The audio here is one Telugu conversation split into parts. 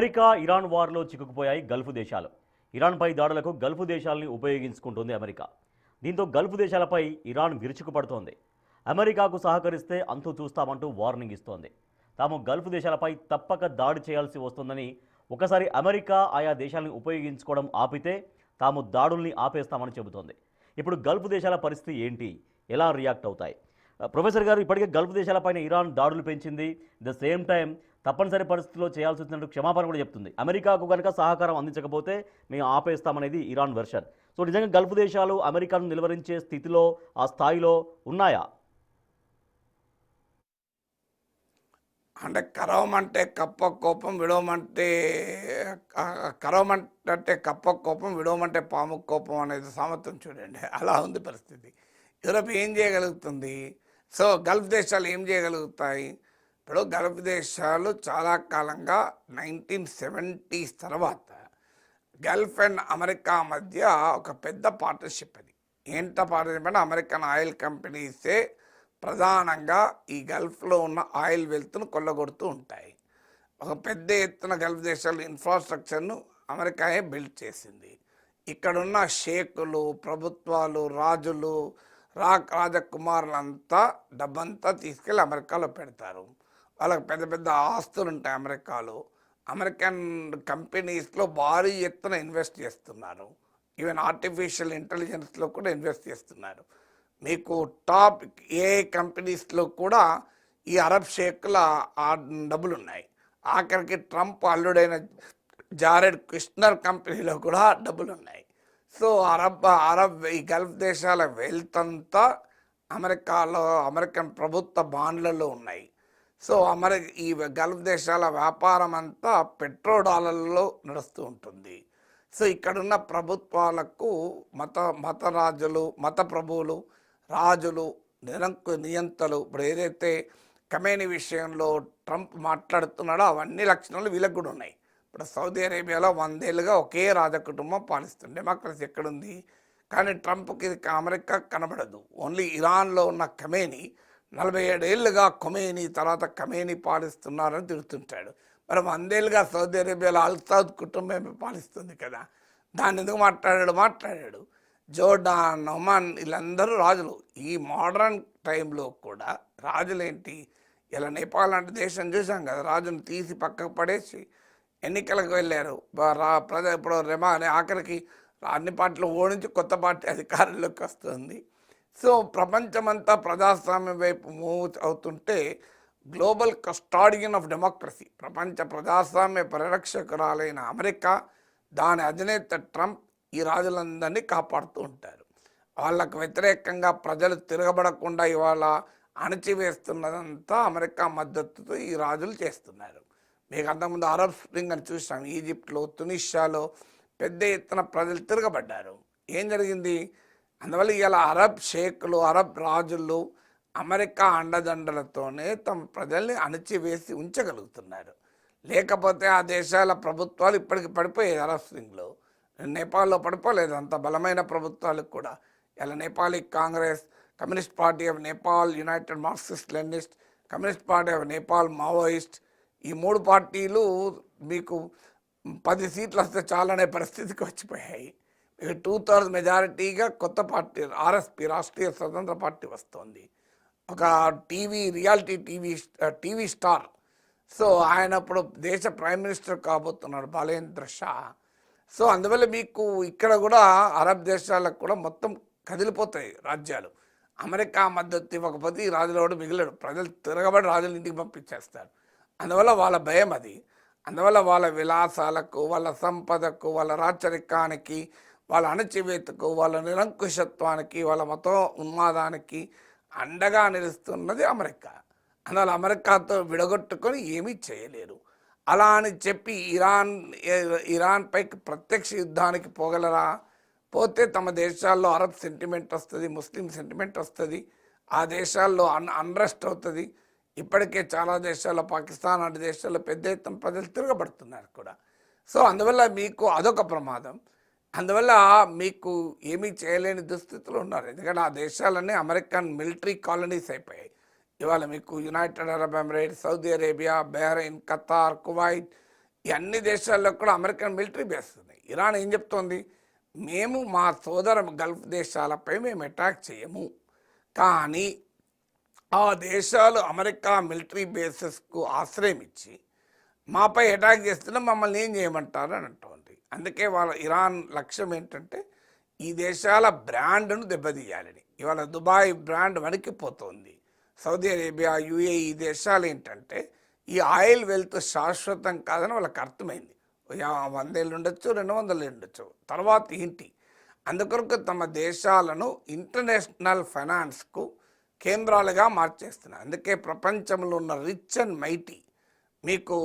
అమెరికా ఇరాన్ వార్లో చిక్కుకుపోయాయి గల్ఫ్ దేశాలు. ఇరాన్పై దాడులకు గల్ఫ్ దేశాలని ఉపయోగించుకుంటోంది అమెరికా. దీంతో గల్ఫ్ దేశాలపై ఇరాన్ విరుచుకుపడుతోంది. అమెరికాకు సహకరిస్తే అంతు చూస్తామంటూ వార్నింగ్ ఇస్తోంది. తాము గల్ఫ్ దేశాలపై తప్పక దాడి చేయాల్సి వస్తుందని, ఒకసారి అమెరికా ఆయా దేశాలను ఉపయోగించుకోవడం ఆపితే తాము దాడుల్ని ఆపేస్తామని చెబుతోంది. ఇప్పుడు గల్ఫ్ దేశాల పరిస్థితి ఏంటి, ఎలా రియాక్ట్ అవుతాయి? ప్రొఫెసర్ గారు, ఇప్పటికే గల్ఫ్ దేశాలపైన ఇరాన్ దాడులు పెంచింది. ద సేమ్ టైం తప్పనిసరి పరిస్థితుల్లో చేయాల్సి వచ్చినట్టు క్షమాపణ కూడా చెప్తుంది. అమెరికాకు కనుక సహకారం అందించకపోతే మేము ఆపేస్తామనేది ఇరాన్ వెర్షన్. సో నిజంగా గల్ఫ్ దేశాలు అమెరికాను నిలువరించే స్థితిలో, ఆ స్థాయిలో ఉన్నాయా? అంటే కరవమంటే కప్ప కోపం, విడవమంటే కరవమంటే కప్ప కోపం, విడవమంటే పాము కోపం అనేది సామెతం చూడండి. అలా ఉంది పరిస్థితి. యూరోప్ ఏం చేయగలుగుతుంది? సో గల్ఫ్ దేశాలు ఏం చేయగలుగుతాయి? ఇప్పుడు గల్ఫ్ దేశాలు చాలా కాలంగా 1970s తర్వాత గల్ఫ్ అండ్ అమెరికా మధ్య ఒక పెద్ద పార్ట్నర్షిప్. అది ఏంట పార్ట్నర్షిప్ అంటే అమెరికన్ ఆయిల్ కంపెనీసే ప్రధానంగా ఈ గల్ఫ్లో ఉన్న ఆయిల్ వెల్త్ను కొల్లగొడుతూ ఉంటాయి. ఒక పెద్ద ఎత్తున గల్ఫ్ దేశాలు ఇన్ఫ్రాస్ట్రక్చర్ను అమెరికాయే బిల్డ్ చేసింది. ఇక్కడున్న షేకులు, ప్రభుత్వాలు, రాజులు, రాజకుమారులంతా డబ్బంతా తీసుకెళ్ళి అమెరికాలో పెడతారు. వాళ్ళకి పెద్ద పెద్ద ఆస్తులు ఉంటాయి అమెరికాలో. అమెరికన్ కంపెనీస్లో భారీ ఎత్తున ఇన్వెస్ట్ చేస్తున్నారు. ఈవెన్ ఆర్టిఫిషియల్ ఇంటెలిజెన్స్లో కూడా ఇన్వెస్ట్ చేస్తున్నారు. మీకు టాప్ ఏ కంపెనీస్లో కూడా ఈ అరబ్ షేక్ల డబ్బులు ఉన్నాయి. ఆఖరికి ట్రంప్ అల్లుడైన జారెడ్ కుష్నర్ కంపెనీలో కూడా డబ్బులు ఉన్నాయి. సో అరబ్ ఈ గల్ఫ్ దేశాల వెల్త్ అంతా అమెరికాలో, అమెరికన్ ప్రభుత్వ బాండ్లలో ఉన్నాయి. సో ఈ గల్ఫ్ దేశాల వ్యాపారం అంతా పెట్రో డాలర్లలో నడుస్తూ ఉంటుంది. సో ఇక్కడున్న ప్రభుత్వాలకు మత రాజులు, మత ప్రభువులు, రాజులు, నియంతలు, ఇప్పుడు ఏదైతే ఖమేనీ విషయంలో ట్రంప్ మాట్లాడుతున్నాడో అవన్నీ లక్షణాలు వీళ్ళకి కూడా ఉన్నాయి. ఇప్పుడు సౌదీ అరేబియాలో 100 ఏళ్ళుగా ఒకే రాజకుటుంబం పాలిస్తుంది. డెమోక్రసీ ఎక్కడుంది? కానీ ట్రంప్కి అమెరికా కనబడదు. ఓన్లీ ఇరాన్లో ఉన్న ఖమేనీ 47 ఏళ్ళుగా ఖొమేనీ తర్వాత ఖమేనీ పాలిస్తున్నారని తిడుతుంటాడు. మరి 100 ఏళ్ళుగా సౌదీ అరేబియాలో అల్ సౌద్ కుటుంబమే పాలిస్తుంది కదా. దాన్ని ఎందుకు మాట్లాడాడు. జోర్డాన్, ఒమాన్ వీళ్ళందరూ రాజులు. ఈ మోడర్న్ టైంలో కూడా రాజులేంటి? ఇలా నేపాల్ లాంటి దేశం చూసాం కదా, రాజును తీసి పక్కకు పడేసి ఎన్నికలకు వెళ్ళారు. ఇప్పుడు రెమా అనే ఆఖరికి అన్ని పార్టీలు ఓడించి కొత్త పార్టీ అధికారంలోకి వస్తుంది. సో ప్రపంచమంతా ప్రజాస్వామ్యం వైపు మూవ్ అవుతుంటే గ్లోబల్ కస్టాడియన్ ఆఫ్ డెమోక్రసీ, ప్రపంచ ప్రజాస్వామ్య పరిరక్షకురాలైన అమెరికా, దాని అధినేత ట్రంప్ ఈ రాజులందరినీ కాపాడుతూ ఉంటారు. వాళ్ళకు వ్యతిరేకంగా ప్రజలు తిరగబడకుండా ఇవాళ అణచివేస్తున్నదంతా అమెరికా మద్దతుతో ఈ రాజులు చేస్తున్నారు. మీకు అంతకుముందు అరబ్ స్ప్రింగ్ అని చూసాం. ఈజిప్ట్లో, తునిషియాలో పెద్ద ఎత్తున ప్రజలు తిరగబడ్డారు. ఏం జరిగింది? అందువల్ల ఇలా అరబ్ షేకులు, అరబ్ రాజులు అమెరికా అండదండలతోనే తమ ప్రజల్ని అణచివేసి ఉంచగలుగుతున్నారు. లేకపోతే ఆ దేశాల ప్రభుత్వాలు ఇప్పటికి పడిపోయాయి. అరబ్ స్ప్రింగ్లో నేపాల్లో పడిపోలేదు అంత బలమైన ప్రభుత్వాలకు కూడా. ఇలా Nepali Congress, communist party of Nepal, United Marxist Leninist, communist party of Nepal Maoist, ఈ 3 పార్టీలు మీకు 10 సీట్లు వస్తే చాలనే పరిస్థితికి వచ్చిపోయాయి. 2/3 మెజారిటీగా కొత్త పార్టీ ఆర్ఎస్పి, రాష్ట్రీయ స్వతంత్ర పార్టీ వస్తుంది. ఒక రియాలిటీ టీవీ స్టార్. సో ఆయన ఇప్పుడు దేశ ప్రైమ్ మినిస్టర్ కాబోతున్నాడు, బాలేంద్ర షా. సో అందువల్ల మీకు ఇక్కడ కూడా అరబ్ దేశాలకు కూడా మొత్తం కదిలిపోతాయి రాజ్యాలు. అమెరికా మద్దతు ఇవ్వకపోతే ఈ రాజులు కూడా మిగిలడు. ప్రజలు తిరగబడి రాజులు ఇంటికి పంపించేస్తారు. అందువల్ల వాళ్ళ భయం అది. అందువల్ల వాళ్ళ విలాసాలకు, వాళ్ళ సంపదకు, వాళ్ళ రాచరికానికి, వాళ్ళ అణచివేతకు, వాళ్ళ నిరంకుశత్వానికి, వాళ్ళ మత ఉన్మాదానికి అండగా నిలుస్తున్నది అమెరికా. అందువల్ల అమెరికాతో విడగొట్టుకొని ఏమీ చేయలేరు. అలా అని చెప్పి ఇరాన్పై ప్రత్యక్ష యుద్ధానికి పోగలరా? పోతే తమ దేశాల్లో అరబ్ సెంటిమెంట్ వస్తుంది, ముస్లిం సెంటిమెంట్ వస్తుంది, ఆ దేశాల్లో అన్రెస్ట్ అవుతుంది. ఇప్పటికే చాలా దేశాల్లో, పాకిస్తాన్ లాంటి దేశాల్లో పెద్ద ఎత్తున ప్రజలు తిరగబడుతున్నారు కూడా. సో అందువల్ల మీకు అదొక ప్రమాదం. అందువల్ల మీకు ఏమీ చేయలేని దుస్థితులు ఉన్నారు. ఎందుకంటే ఆ దేశాలన్నీ అమెరికన్ మిలిటరీ కాలనీస్ అయిపోయాయి. ఇవాళ మీకు United Arab Emirates, Saudi Arabia, Bahrain, Qatar, Kuwait ఈ అన్ని దేశాల్లో కూడా అమెరికన్ మిలిటరీ బేస్ ఉన్నాయి. ఇరాన్ ఏం చెప్తోంది, మేము మా సోదర గల్ఫ్ దేశాలపై మేము అటాక్ చేయము, కానీ ఆ దేశాలు అమెరికా మిలిటరీ బేసెస్కు ఆశ్రయం ఇచ్చి మాపై అటాక్ చేస్తున్నా మమ్మల్ని ఏం చేయమంటారు అని అంటోంది. అందుకే వాళ్ళ ఇరాన్ లక్ష్యం ఏంటంటే ఈ దేశాల బ్రాండ్ను దెబ్బతీయాలని. ఇవాళ దుబాయ్ బ్రాండ్ వణికిపోతుంది. సౌదీ అరేబియా, యుఏఈ ఈ దేశాలు ఏంటంటే ఈ ఆయిల్ వెల్త్ శాశ్వతం కాదని వాళ్ళకి అర్థమైంది. 100 ఏళ్ళు ఉండొచ్చు, 200 ఏళ్ళు ఉండొచ్చు, తర్వాత ఏంటి? అందుకొరకు తమ దేశాలను ఇంటర్నేషనల్ ఫైనాన్స్కు కేంద్రాలుగా మార్చేస్తున్నారు. అందుకే ప్రపంచంలో ఉన్న రిచ్ అండ్ మైటీ, మీకు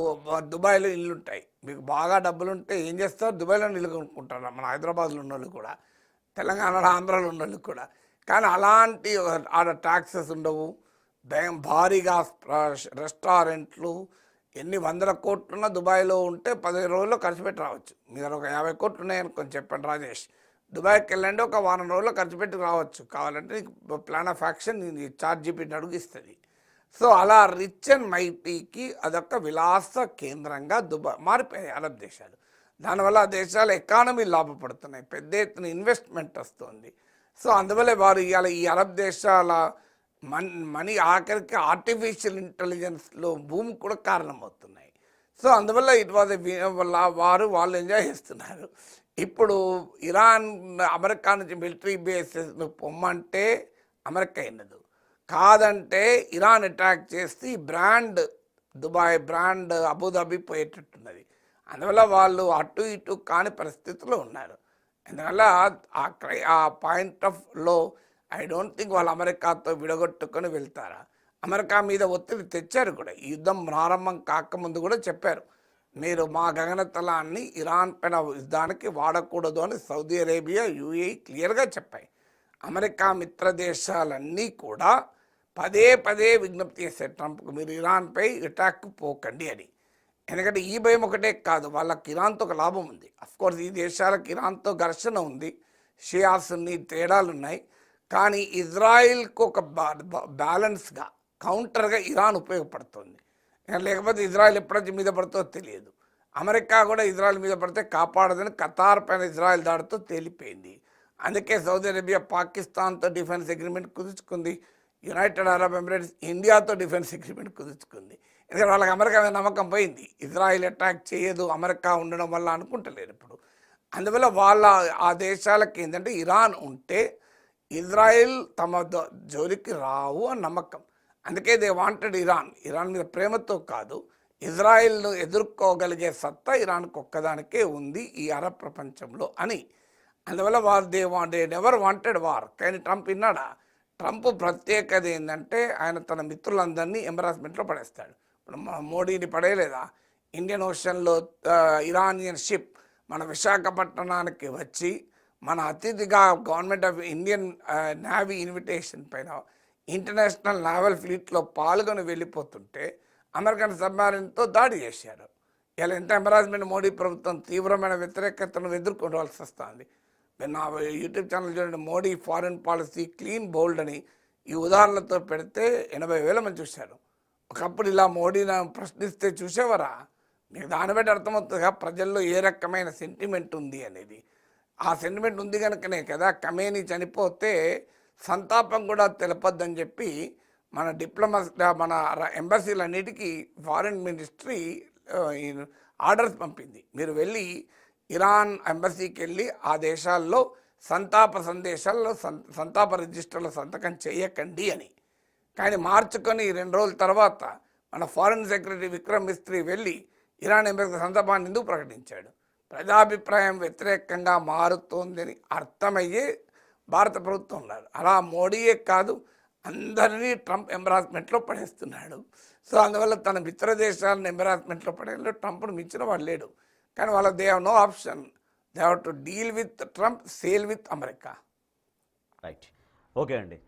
దుబాయ్లో ఇల్లు ఉంటాయి, మీకు బాగా డబ్బులు ఉంటే ఏం చేస్తారు, దుబాయ్లో ఇల్లు కొనుక్కుంటారు. మన హైదరాబాద్లో ఉన్న వాళ్ళు కూడా, తెలంగాణలో, ఆంధ్రాలో ఉన్న వాళ్ళు కూడా. కానీ అలాంటి ఆడ ట్యాక్సెస్ ఉండవు, భారీగా రెస్టారెంట్లు, ఎన్ని 100 కోట్లున్నా దుబాయ్లో ఉంటే 15 రోజుల్లో ఖర్చు పెట్టి రావచ్చు. మీ దగ్గర ఒక 50 కోట్లు ఉన్నాయనుకొని చెప్పండి రాజేష్, దుబాయ్కి వెళ్ళండి, ఒక 1 వారం రోజుల్లో ఖర్చు పెట్టి రావచ్చు. కావాలంటే plan of action ChatGPT అడుగుస్తుంది. సో అలా రిచ్ అండ్ మైటీకి అదొక విలాస కేంద్రంగా దుబాయ్ మారిపోయాయి అరబ్ దేశాలు. దానివల్ల ఆ దేశాల ఎకానమీ లాభపడుతున్నాయి, పెద్ద ఎత్తున ఇన్వెస్ట్మెంట్ వస్తుంది. సో అందువల్ల వారు ఇవాళ ఈ అరబ్ దేశాల మనీ ఆఖరికి ఆర్టిఫిషియల్ ఇంటెలిజెన్స్లో భూమి కూడా కారణమవుతున్నాయి. సో అందువల్ల ఇట్ వాజ్ వాళ్ళు ఎంజాయ్ చేస్తున్నారు. ఇప్పుడు ఇరాన్ అమెరికా నుంచి మిలిటరీ బేసెస్ను పొమ్మంటే అమెరికా ఎన్నదు, కాదంటే ఇరాన్ అటాక్ చేసి బ్రాండ్ దుబాయ్ బ్రాండ్ అబుదాబి పోయేటట్టున్నది. అందువల్ల వాళ్ళు అటు ఇటు కాని పరిస్థితిలో ఉన్నారు. అందువల్ల ఆ పాయింట్ ఆఫ్ లో ఐ డోంట్ థింక్ వాళ్ళు అమెరికాతో విడగొట్టుకొని వెళ్తారా. అమెరికా మీద ఒత్తిడి తెచ్చారు కూడా, ఈ యుద్ధం ప్రారంభం కాకముందు కూడా చెప్పారు, మీరు మా గగనతలాన్ని ఇరాన్ పైన యుద్ధానికి వాడకూడదు అని సౌదీ అరేబియా, యుఏఈ క్లియర్గా చెప్పాయి. అమెరికా మిత్ర దేశాలన్నీ కూడా పదే పదే విజ్ఞప్తి చేశారు ట్రంప్కు, మీరు ఇరాన్పై అటాక్ పోకండి అని. ఎందుకంటే ఈ భయం ఒకటే కాదు, వాళ్ళకి ఇరాన్తో ఒక లాభం ఉంది. అఫ్కోర్స్ ఈ దేశాలకు ఇరాన్తో ఘర్షణ ఉంది, షియాసున్ని తేడాలు ఉన్నాయి. కానీ ఇజ్రాయిల్కు ఒక బ్యాలెన్స్గా కౌంటర్గా ఇరాన్ ఉపయోగపడుతుంది. లేకపోతే ఇజ్రాయిల్ ఎప్పుడైతే మీద పడుతుందో తెలియదు. అమెరికా కూడా ఇజ్రాయిల్ మీద పడితే కాపాడదని ఖతార్ పైన ఇజ్రాయిల్ దాడితో తేలిపోయింది. అందుకే సౌదీ అరేబియా పాకిస్తాన్తో డిఫెన్స్ అగ్రిమెంట్ కుదుర్చుకుంది, యునైటెడ్ అరబ్ ఎమిరేట్స్ ఇండియాతో డిఫెన్స్ అగ్రిమెంట్ కుదుర్చుకుంది. ఎందుకంటే వాళ్ళకి అమెరికా మీద నమ్మకం పోయింది, ఇజ్రాయిల్ అటాక్ చేయదు అమెరికా ఉండడం వల్ల అనుకుంటలేరు ఇప్పుడు. అందువల్ల ఆ దేశాలకి ఏంటంటే ఇరాన్ ఉంటే ఇజ్రాయిల్ తమ జోలికి రావు అని నమ్మకం. అందుకే దే వాంటెడ్ ఇరాన్ మీద ప్రేమతో కాదు, ఇజ్రాయిల్ను ఎదుర్కోగలిగే సత్తా ఇరాన్కి ఒక్కదానికే ఉంది ఈ అరబ్ ప్రపంచంలో అని. అందువల్ల దే నెవర్ వాంటెడ్ వార్. కానీ ట్రంప్ విన్నాడా? ట్రంప్ ప్రత్యేకత ఏంటంటే ఆయన తన మిత్రులందరినీ ఎంబరాస్మెంట్లో పడేస్తాడు. ఇప్పుడు మోడీని పడేయలేదా? ఇండియన్ ఓషన్లో ఇరానియన్ షిప్ మన విశాఖపట్నానికి వచ్చి మన అతిథిగా government of Indian navy invitation పైన ఇంటర్నేషనల్ నావల్ ఫ్లీట్లో పాల్గొని వెళ్ళిపోతుంటే అమెరికన్ సబ్మెరైన్తో దాడి చేశారు. ఇలా ఎంత ఎంబరాస్మెంట్, మోడీ ప్రభుత్వం తీవ్రమైన వ్యతిరేకతను ఎదుర్కోవాల్సి వస్తుంది. నా యూట్యూబ్ ఛానల్ చూడండి, Modi foreign policy clean bold అని ఈ ఉదాహరణతో పెడితే 80,000 మంది చూశారు. ఒకప్పుడు ఇలా మోడీని ప్రశ్నిస్తే చూసేవారా? మీకు దాన్ని బట్టి అర్థమవుతుందిగా ప్రజల్లో ఏ రకమైన సెంటిమెంట్ ఉంది అనేది. ఆ సెంటిమెంట్ ఉంది కనుకనే కదా ఖమేనీ చనిపోతే సంతాపం కూడా తెలపద్దని చెప్పి మన ఎంబసీలన్నిటికీ ఫారిన్ మినిస్ట్రీ ఆర్డర్స్ పంపింది, మీరు వెళ్ళి ఇరాన్ ఎంబసీకి వెళ్ళి ఆ దేశాల్లో సంతాప సందేశాల్లో సంతాప రిజిస్టర్లో సంతకం చేయకండి అని. కానీ మార్చుకొని 2 రోజుల తర్వాత మన ఫారిన్ సెక్రటరీ విక్రమ్ మిస్త్రీ వెళ్ళి ఇరాన్ ఎంబసీ సంతాపాన్ని ఎందుకు ప్రకటించాడు? ప్రజాభిప్రాయం వ్యతిరేకంగా మారుతోందని అర్థమయ్యే భారత ప్రభుత్వం ఉన్నారు. అలా మోడీయే కాదు, అందరినీ ట్రంప్ ఎంబరాస్మెంట్లో పడేస్తున్నాడు. సో అందువల్ల తన మిత్ర దేశాలను ఎంబరాస్మెంట్లో పడేలో ట్రంప్ను మించిన వాడు లేడు. కానీ వాళ్ళకి they have no option, they have to deal with Trump, sale with America. Right, okay అండి.